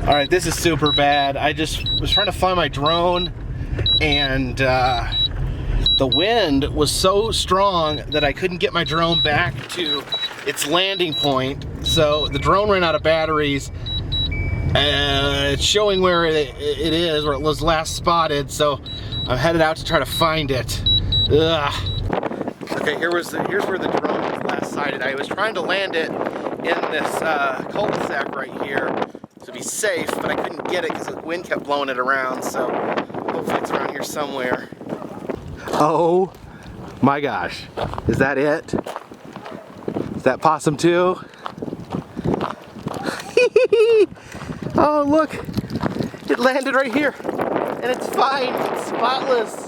All right, this is super bad. I just was trying to find my drone, and the wind was so strong that I couldn't get my drone back to its landing point. So the drone ran out of batteries, and it's showing where it is, where it was last spotted. So I'm headed out to try to find it. Ugh. Okay, here's where the drone was last sighted. I was trying to land it in this cul-de-sac right here to be safe, but I couldn't get it because the wind kept blowing it around. So hopefully it's around here somewhere. Oh my gosh, is that it? Is that possum too? Oh look, it landed right here, and it's fine, it's spotless.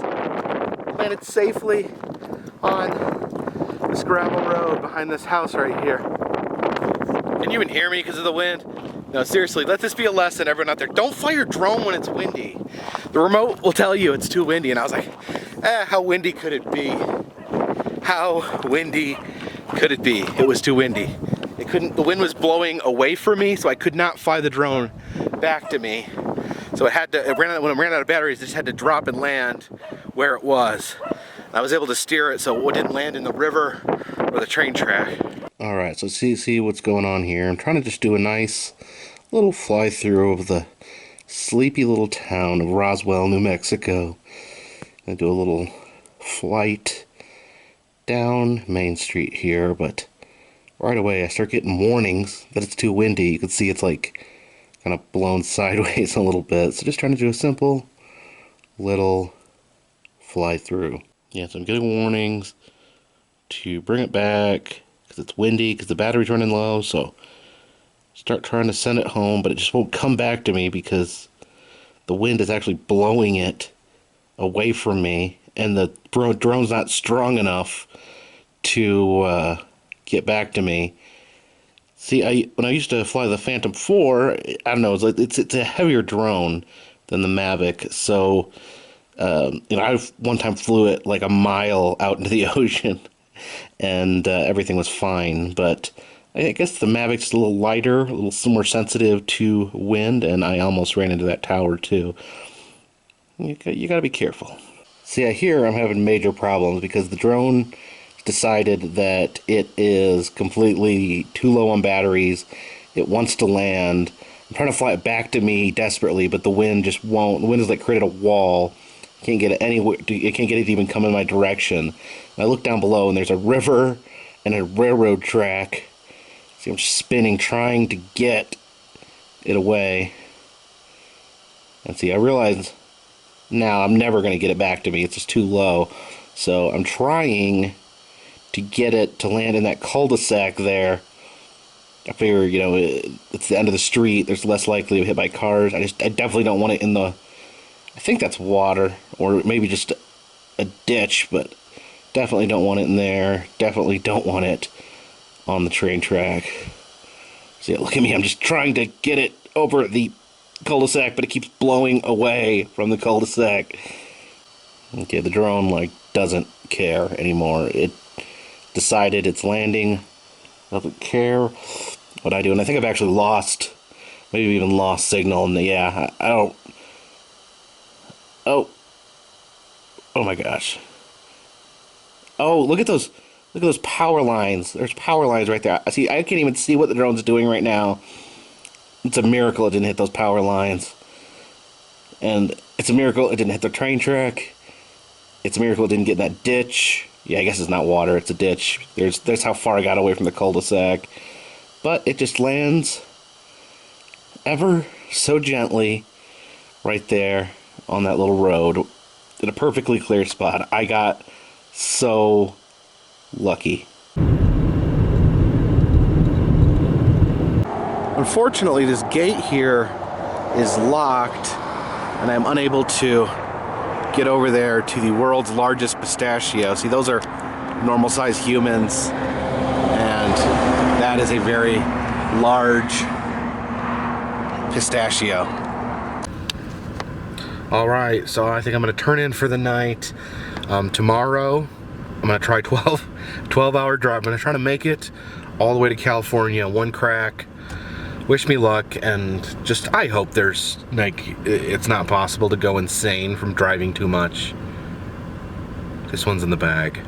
Landed safely on this gravel road behind this house right here. Can you even hear me because of the wind? No, seriously, let this be a lesson, everyone out there. Don't fly your drone when it's windy. The remote will tell you it's too windy, and I was like, how windy could it be? How windy could it be? It was too windy. The wind was blowing away from me, so I could not fly the drone back to me. So when it ran out of batteries, it just had to drop and land where it was. I was able to steer it so it didn't land in the river or the train track. All right, so see what's going on here. I'm trying to just do a nice little fly through of the sleepy little town of Roswell, New Mexico. I do a little flight down Main Street here, but right away I start getting warnings that it's too windy. You can see it's like kind of blown sideways a little bit. So just trying to do a simple little fly through. Yeah, so I'm getting warnings to bring it back because it's windy, because the battery's running low. So start trying to send it home, but it just won't come back to me because the wind is actually blowing it away from me, and the drone's not strong enough to get back to me. See, when I used to fly the Phantom 4, I don't know, it's a heavier drone than the Mavic, so I one time flew it like a mile out into the ocean, and everything was fine. But I guess the Mavic's a little lighter, a little more sensitive to wind, and I almost ran into that tower too. You got to be careful. See, here I'm having major problems because the drone decided that it is completely too low on batteries. It wants to land. I'm trying to fly it back to me desperately, but the wind just won't. The wind has like created a wall. Can't get it anywhere. It can't get it to even come in my direction. And I look down below, and there's a river and a railroad track. See, I'm just spinning, trying to get it away. And see, I realize now I'm never going to get it back to me. It's just too low. So I'm trying to get it to land in that cul-de-sac there. I figure, it's the end of the street. There's less likely to be hit by cars. I definitely don't want it in the, I think that's water, or maybe just a ditch, but definitely don't want it in there. Definitely don't want it on the train track. See, look at me. I'm just trying to get it over the cul-de-sac, but it keeps blowing away from the cul-de-sac. Okay, the drone doesn't care anymore. It decided it's landing, doesn't care what I do, and I think I've actually maybe even lost signal. And yeah, I don't. Oh my gosh. Oh, look at those power lines. There's power lines right there. See, I can't even see what the drone's doing right now. It's a miracle it didn't hit those power lines. And it's a miracle it didn't hit the train track. It's a miracle it didn't get in that ditch. Yeah, I guess it's not water, it's a ditch. There's how far I got away from the cul-de-sac. But it just lands ever so gently right there on that little road in a perfectly clear spot. I got so lucky. Unfortunately, this gate here is locked, and I'm unable to get over there to the world's largest pistachio. See, those are normal sized humans, and that is a very large pistachio. All right, so I think I'm gonna turn in for the night. Tomorrow, I'm gonna try 12-hour drive. I'm gonna try to make it all the way to California, one crack. wish me luck, and just, I hope there's, like, it's not possible to go insane from driving too much. This one's in the bag.